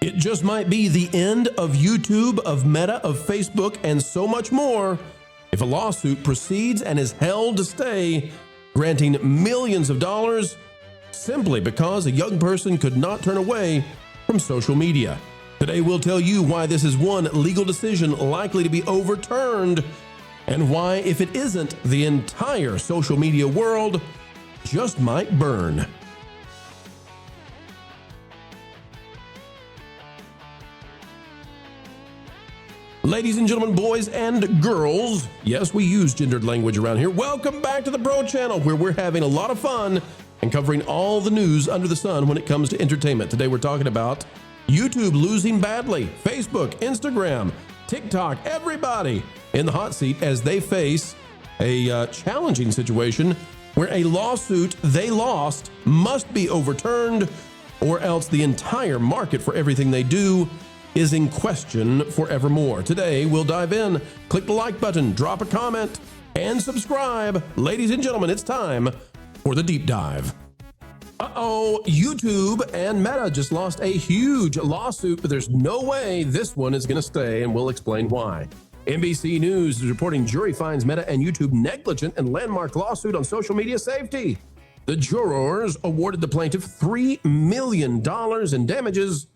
It just might be the end of YouTube, of Meta, of Facebook, and so much more if a lawsuit proceeds and is held to stay, granting millions of dollars simply because a young person could not turn away from social media. Today, we'll tell you why this is one legal decision likely to be overturned, and why, if it isn't, the entire social media world just might burn. Ladies and gentlemen, boys and girls, yes, we use gendered language around here. Welcome back to the Pro Channel, where we're having a lot of fun and covering all the news under the sun when it comes to entertainment. Today, we're talking about YouTube losing badly, Facebook, Instagram, TikTok, everybody in the hot seat as they face a challenging situation where a lawsuit they lost must be overturned, or else the entire market for everything they do is in question forevermore. Today, we'll dive in. Click the like button, drop a comment, and subscribe. Ladies and gentlemen, it's time for the deep dive. YouTube and Meta just lost a huge lawsuit, but there's no way this one is going to stay, and we'll explain why. NBC News is reporting jury finds Meta and YouTube negligent in landmark lawsuit on social media safety. The jurors awarded the plaintiff $3 million in damages,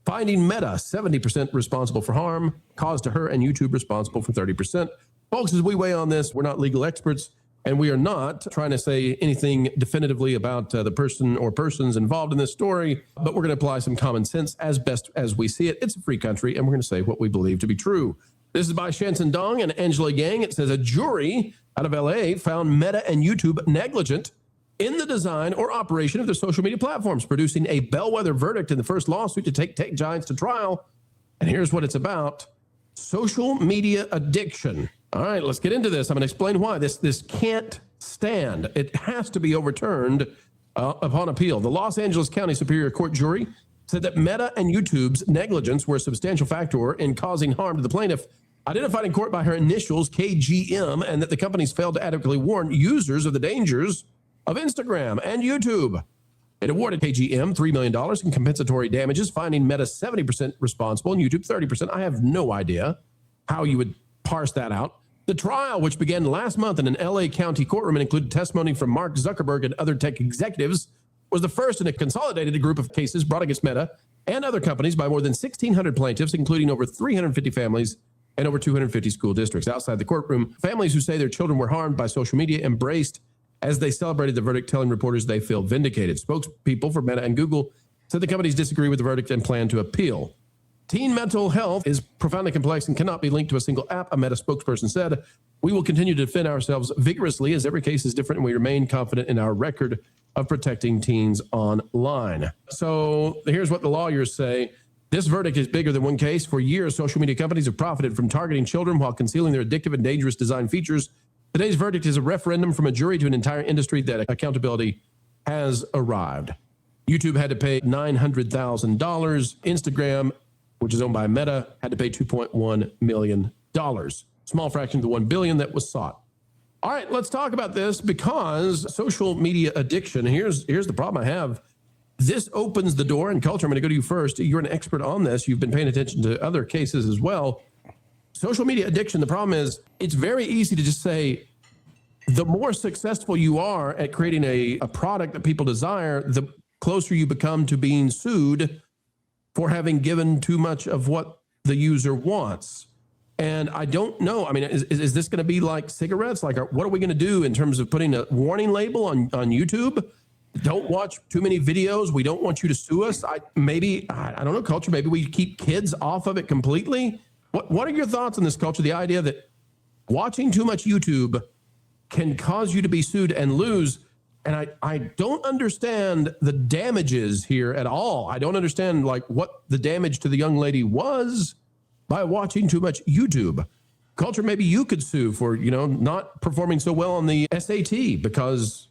finding Meta 70% responsible for harm caused to her and YouTube responsible for 30%. Folks, as we weigh on this, we're not legal experts, and we are not trying to say anything definitively about the person or persons involved in this story, but we're going to apply some common sense as best as we see it. It's a free country, and we're going to say what we believe to be true. This is by Shanson Dong and Angela Yang. It says a jury out of LA found Meta and YouTube negligent in the design or operation of their social media platforms, producing a bellwether verdict in the first lawsuit to take tech giants to trial. And here's what it's about: social media addiction. All right, let's get into this. I'm going to explain why this can't stand. It has to be overturned upon appeal. The Los Angeles County Superior Court jury said that Meta and YouTube's negligence were a substantial factor in causing harm to the plaintiff, identified in court by her initials, KGM, and that the companies failed to adequately warn users of the dangers of Instagram and YouTube. It awarded KGM $3 million in compensatory damages, finding Meta 70% responsible and YouTube 30%. I have no idea how you would parse that out. The trial, which began last month in an LA County courtroom and included testimony from Mark Zuckerberg and other tech executives, was the first in a consolidated group of cases brought against Meta and other companies by more than 1,600 plaintiffs, including over 350 families and over 250 school districts. Outside the courtroom, families who say their children were harmed by social media embraced as they celebrated the verdict, telling reporters they feel vindicated. Spokespeople for Meta and Google said the companies disagree with the verdict and plan to appeal. Teen mental health is profoundly complex and cannot be linked to a single app, a Meta spokesperson said. We will continue to defend ourselves vigorously as every case is different, and we remain confident in our record of protecting teens online. So here's what the lawyers say. This verdict is bigger than one case. For years, social media companies have profited from targeting children while concealing their addictive and dangerous design features. Today's verdict is a referendum from a jury to an entire industry that accountability has arrived. YouTube had to pay $900,000. Instagram, which is owned by Meta, had to pay $2.1 million. Small fraction of the $1 billion that was sought. All right, let's talk about this, because social media addiction, here's the problem I have. This opens the door, and Culture, I'm going to go to you first. You're an expert on this. You've been paying attention to other cases as well. Social media addiction, the problem is it's very easy to just say, the more successful you are at creating a product that people desire, the closer you become to being sued for having given too much of what the user wants. And I don't know. I mean, is this going to be like cigarettes? Like, what are we going to do in terms of putting a warning label on YouTube? Don't watch too many videos. We don't want you to sue us. I don't know, Culture. Maybe we keep kids off of it completely. What are your thoughts on this, Culture? The idea that watching too much YouTube can cause you to be sued and lose. And I don't understand the damages here at all. I don't understand like what the damage to the young lady was by watching too much YouTube. Culture, maybe you could sue for, not performing so well on the SAT because,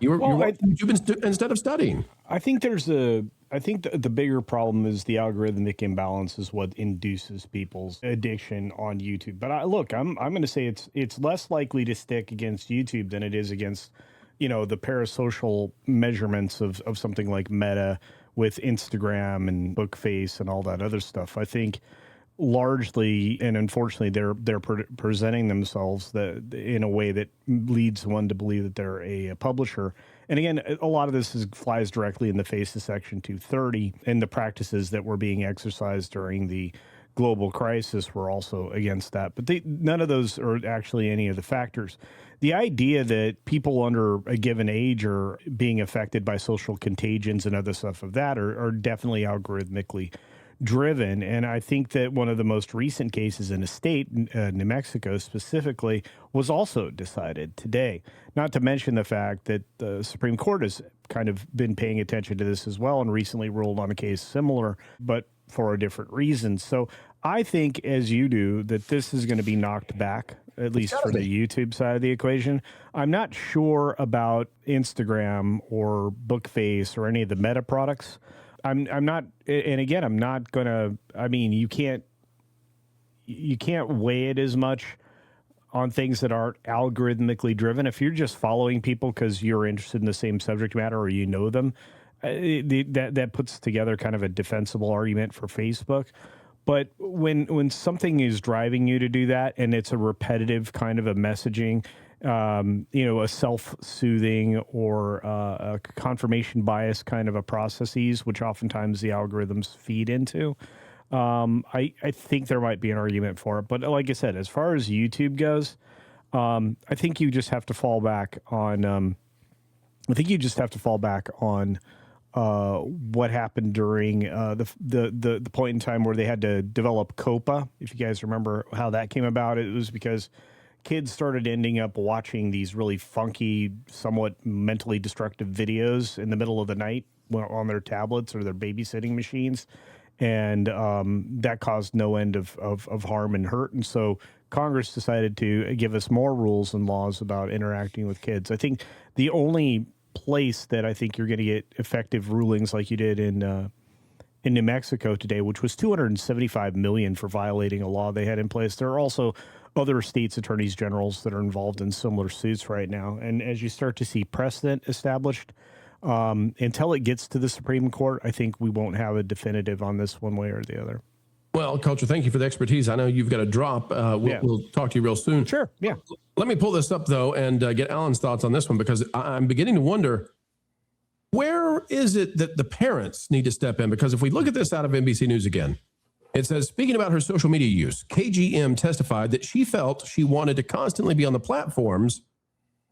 you're watching YouTube instead of studying. I think the bigger problem is the algorithmic imbalance is what induces people's addiction on YouTube. But I'm going to say it's less likely to stick against YouTube than it is against, the parasocial measurements of something like Meta with Instagram and Bookface and all that other stuff. I think largely, and unfortunately, they're presenting themselves in a way that leads one to believe that they're a publisher. And again, a lot of this flies directly in the face of Section 230, and the practices that were being exercised during the global crisis were also against that. But none of those are actually any of the factors. The idea that people under a given age are being affected by social contagions and other stuff of that are definitely algorithmically driven. And I think that one of the most recent cases in a state, New Mexico specifically, was also decided today. Not to mention the fact that the Supreme Court has kind of been paying attention to this as well and recently ruled on a case similar, but for a different reason. So I think, as you do, that this is going to be knocked back, at least for the YouTube side of the equation. I'm not sure about Instagram or Bookface or any of the Meta products. I'm not, and again, I'm not gonna. I mean, you can't weigh it as much on things that aren't algorithmically driven. If you're just following people because you're interested in the same subject matter or you know them, that puts together kind of a defensible argument for Facebook. But when something is driving you to do that, and it's a repetitive kind of a messaging, a self-soothing or a confirmation bias kind of a processes, which oftentimes the algorithms feed into, I think there might be an argument for it. But like I said, as far as YouTube goes, I think you just have to fall back on. What happened during the point in time where they had to develop COPA. If you guys remember how that came about, it was because kids started ending up watching these really funky, somewhat mentally destructive videos in the middle of the night on their tablets or their babysitting machines. And that caused no end of harm and hurt. And so Congress decided to give us more rules and laws about interacting with kids. I think the only place that I think you're going to get effective rulings like you did in New Mexico today, which was $275 million for violating a law they had in place. There are also other states' attorneys generals that are involved in similar suits right now. And as you start to see precedent established, until it gets to the Supreme Court, I think we won't have a definitive on this one way or the other. Well, Culture, thank you for the expertise. I know you've got a drop. We'll talk to you real soon. Sure, yeah. Let me pull this up, though, and get Alan's thoughts on this one, because I'm beginning to wonder, where is it that the parents need to step in? Because if we look at this out of NBC News again, it says, speaking about her social media use, KGM testified that she felt she wanted to constantly be on the platforms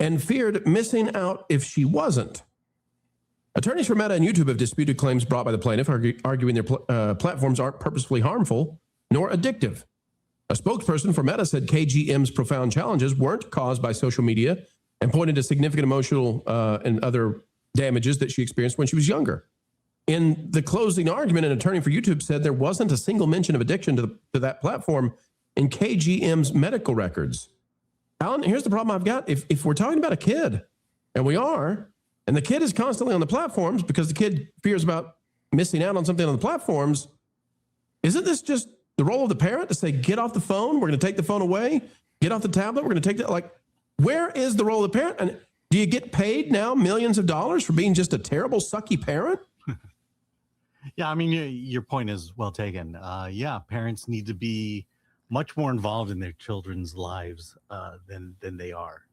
and feared missing out if she wasn't. Attorneys for Meta and YouTube have disputed claims brought by the plaintiff, arguing their platforms aren't purposefully harmful nor addictive. A spokesperson for Meta said KGM's profound challenges weren't caused by social media and pointed to significant emotional and other damages that she experienced when she was younger. In the closing argument, an attorney for YouTube said there wasn't a single mention of addiction to that platform in KGM's medical records. Alan, here's the problem I've got. If we're talking about a kid, and we are, and the kid is constantly on the platforms because the kid fears about missing out on something on the platforms, isn't this just the role of the parent to say, get off the phone, we're going to take the phone away, get off the tablet, we're going to take that? Like, where is the role of the parent? And do you get paid now millions of dollars for being just a terrible, sucky parent? Yeah, I mean, your point is well taken. Yeah, parents need to be much more involved in their children's lives than they are.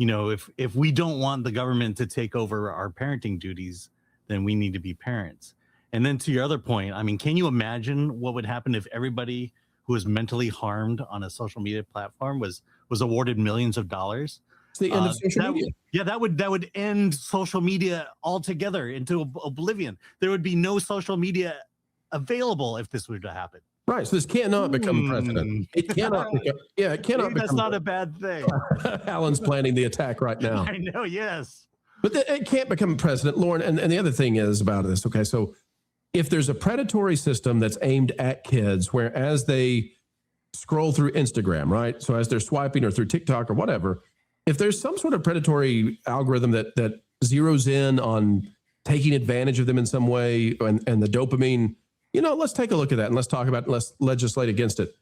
If we don't want the government to take over our parenting duties, then we need to be parents. And then to your other point, I mean, can you imagine what would happen if everybody who was mentally harmed on a social media platform was awarded millions of dollars? It's the end of social media. Yeah, that would end social media altogether into oblivion. There would be no social media available if this were to happen. Right. So this cannot become precedent. It cannot. It cannot. Maybe that's not a bad thing. Alan's planning the attack right now. I know. Yes. But it can't become precedent, Lauren. And the other thing is about this. Okay. So if there's a predatory system that's aimed at kids, where as they scroll through Instagram, right? So as they're swiping or through TikTok or whatever, if there's some sort of predatory algorithm that zeroes in on taking advantage of them in some way, and the dopamine, let's take a look at that and let's talk about it, let's legislate against it.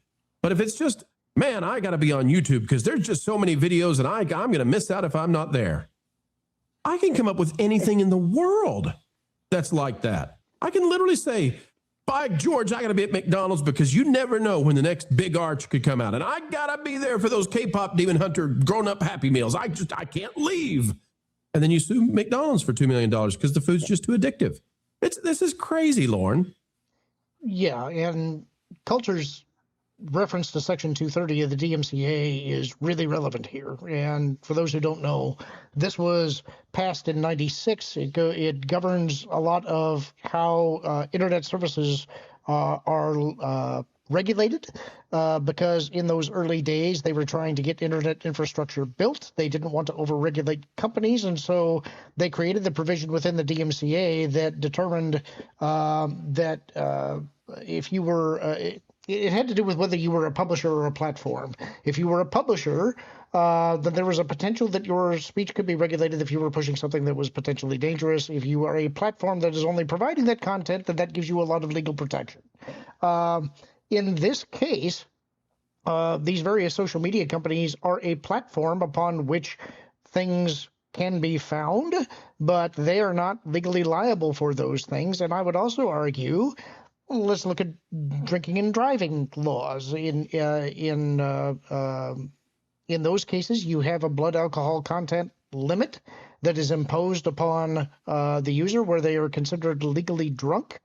But if it's just, man, I got to be on YouTube because there's just so many videos and I'm going to miss out if I'm not there. I can come up with anything in the world that's like that. I can literally say, by George, I got to be at McDonald's because you never know when the next big arch could come out. And I got to be there for those K-pop Demon Hunter grown-up Happy Meals. I can't leave. And then you sue McDonald's for $2 million because the food's just too addictive. This is crazy, Lauren. Yeah, and culture's reference to Section 230 of the DMCA is really relevant here. And for those who don't know, this was passed in '96. It governs a lot of how internet services are regulated, because in those early days, they were trying to get internet infrastructure built. They didn't want to overregulate companies, and so they created the provision within the DMCA that determined that if you were it had to do with whether you were a publisher or a platform. If you were a publisher, then there was a potential that your speech could be regulated if you were pushing something that was potentially dangerous. If you are a platform that is only providing that content, then that gives you a lot of legal protection. In this case, these various social media companies are a platform upon which things can be found, but they are not legally liable for those things. And I would also argue, let's look at drinking and driving laws. In those cases, you have a blood alcohol content limit that is imposed upon the user where they are considered legally drunk.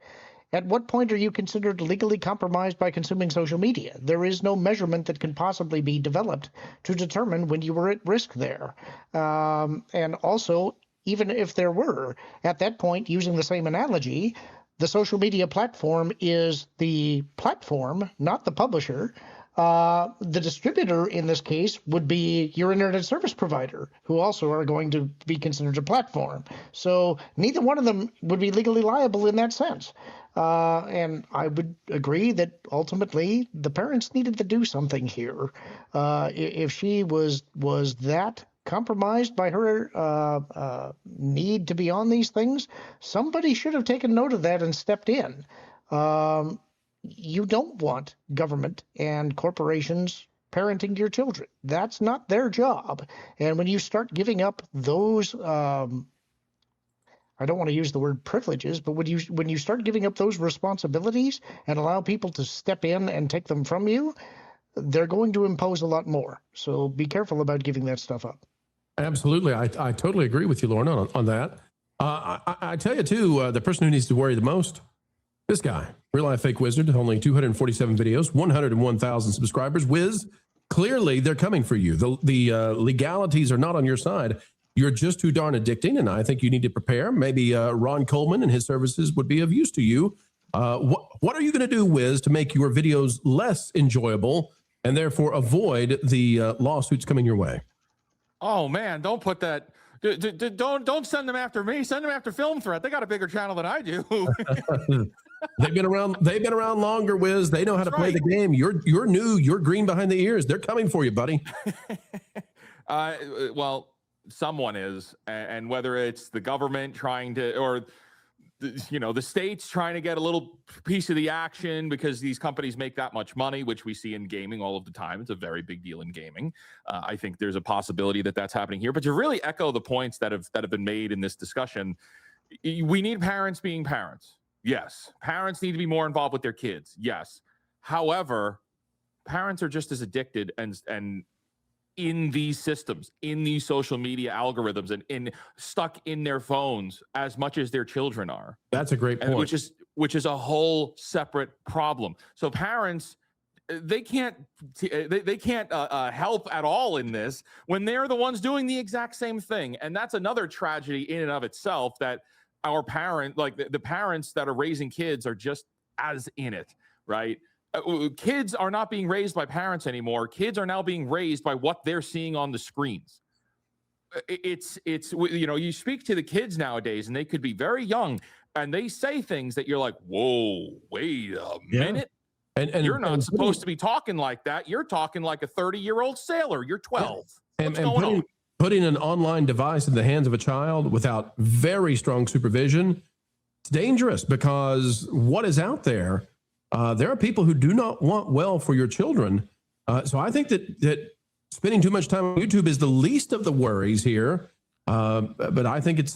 At what point are you considered legally compromised by consuming social media? There is no measurement that can possibly be developed to determine when you were at risk there. And also, even if there were, at that point, using the same analogy, the social media platform is the platform, not the publisher. The distributor in this case would be your internet service provider, who also are going to be considered a platform. So neither one of them would be legally liable in that sense. And I would agree that ultimately the parents needed to do something here. If she was that compromised by her need to be on these things, somebody should have taken note of that and stepped in. You don't want government and corporations parenting your children. That's not their job. And when you start giving up those, I don't want to use the word privileges, but when you start giving up those responsibilities and allow people to step in and take them from you, they're going to impose a lot more. So be careful about giving that stuff up. Absolutely. I totally agree with you, Lauren, on that. I tell you, too, the person who needs to worry the most, this guy, Real Life Fake Wizard, only 247 videos, 101,000 subscribers. Wiz, clearly they're coming for you. The legalities are not on your side. You're just too darn addicting, and I think you need to prepare. Maybe Ron Coleman and his services would be of use to you. What are you going to do, Wiz, to make your videos less enjoyable and therefore avoid the lawsuits coming your way? Oh man, don't put that. Don't send them after me. Send them after Film Threat. They got a bigger channel than I do. They've been around longer, Wiz. They know how to play the game. You're new. You're green behind the ears. They're coming for you, buddy. Well, someone is, and whether it's the government trying to, or the states trying to get a little piece of the action because these companies make that much money, which we see in gaming all of the time. It's a very big deal in gaming. I think there's a possibility that that's happening here. But to really echo the points that have been made in this discussion, we need parents being parents. Yes. Parents need to be more involved with their kids. Yes. However, parents are just as addicted and in these systems, in these social media algorithms, and stuck in their phones as much as their children are. That's a great point. Which is a whole separate problem. So parents, they can't help at all in this when they're the ones doing the exact same thing. And that's another tragedy in and of itself, that our the parents that are raising kids are just as in it, right? Kids are not being raised by parents anymore. Kids are now being raised by what they're seeing on the screens. It's you speak to the kids nowadays and they could be very young and they say things that you're like, whoa, wait a minute. And you're not supposed to be talking like that. You're talking like a 30-year-old sailor. You're 12. What's going on? Putting an online device in the hands of a child without very strong supervision, it's dangerous, because what is out there, there are people who do not want well for your children. So I think that spending too much time on YouTube is the least of the worries here. But I think it's,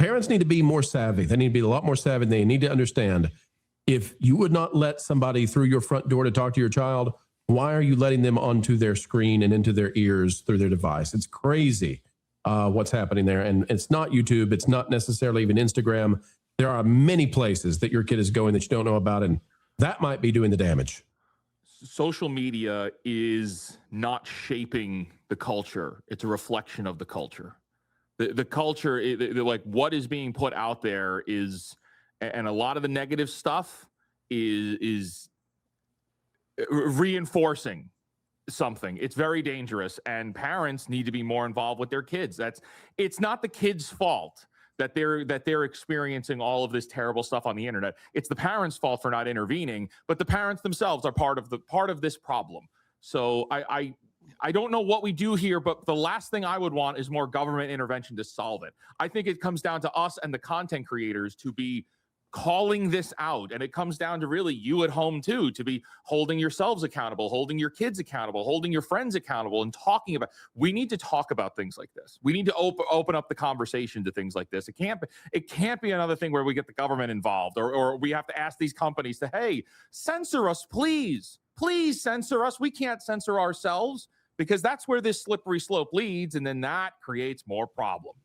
Parents need to be more savvy. They need to be a lot more savvy. They need to understand, if you would not let somebody through your front door to talk to your child, why are you letting them onto their screen and into their ears through their device? It's crazy what's happening there. And it's not YouTube. It's not necessarily even Instagram. There are many places that your kid is going that you don't know about, and that might be doing the damage. Social media is not shaping the culture. It's a reflection of the culture. The culture, like what is being put out there is, and a lot of the negative stuff is reinforcing something. It's very dangerous, and parents need to be more involved with their kids. It's not the kids' fault that they're experiencing all of this terrible stuff on the internet. It's the parents' fault for not intervening, but the parents themselves are part of this problem. So I don't know what we do here, but the last thing I would want is more government intervention to solve it. I think it comes down to us and the content creators to be calling this out. And it comes down to really you at home too, to be holding yourselves accountable, holding your kids accountable, holding your friends accountable, and talking about, we need to talk about things like this. We need to open up the conversation to things like this. It can't be another thing where we get the government involved, or we have to ask these companies to, hey, censor us, please censor us. We can't censor ourselves, because that's where this slippery slope leads. And then that creates more problems.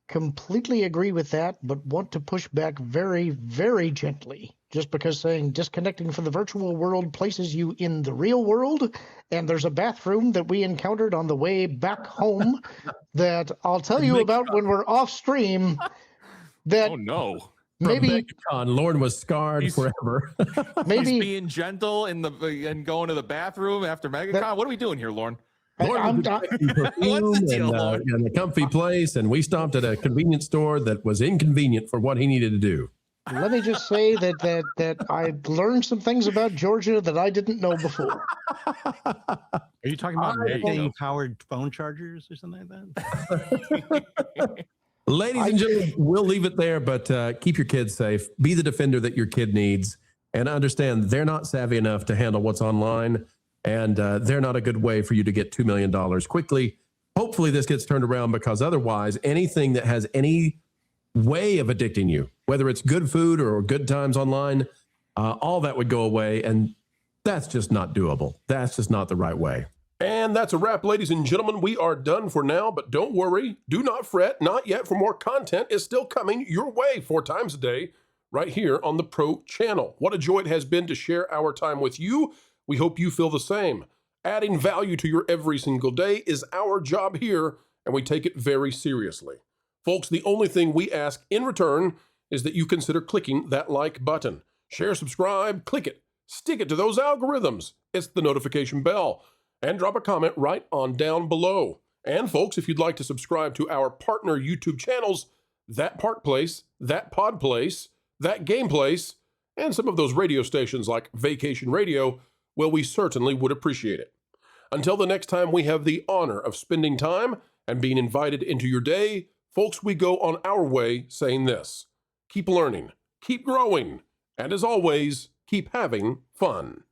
Completely agree with that, but want to push back very, very gently. Just because saying disconnecting from the virtual world places you in the real world, and there's a bathroom that we encountered on the way back home that I'll tell you about when we're off stream. That oh no. Maybe Lauren was scarred forever. Maybe he's being gentle and going to the bathroom after MegaCon. What are we doing here, Lauren? Lauren what's the deal, Lauren? And a comfy place, and we stopped at a convenience store that was inconvenient for what he needed to do. Let me just say that I learned some things about Georgia that I didn't know before. Are you talking about powered phone chargers or something like that? Ladies and gentlemen, we'll leave it there, but keep your kids safe. Be the defender that your kid needs, and understand they're not savvy enough to handle what's online, and they're not a good way for you to get $2 million quickly. Hopefully this gets turned around, because otherwise anything that has any way of addicting you, whether it's good food or good times online, all that would go away, and that's just not doable. That's just not the right way. And that's a wrap, ladies and gentlemen. We are done for now, but don't worry. Do not fret. Not yet, for more content is still coming your way 4 times a day right here on the Pro Channel. What a joy it has been to share our time with you. We hope you feel the same. Adding value to your every single day is our job here, and we take it very seriously. Folks, the only thing we ask in return is that you consider clicking that like button. Share, subscribe, click it. Stick it to those algorithms. It's the notification bell. And drop a comment right on down below. And folks, if you'd like to subscribe to our partner YouTube channels, That Park Place, That Pod Place, That Game Place, and some of those radio stations like Vacation Radio, well, we certainly would appreciate it. Until the next time we have the honor of spending time and being invited into your day, folks, we go on our way saying this: keep learning, keep growing, and as always, keep having fun.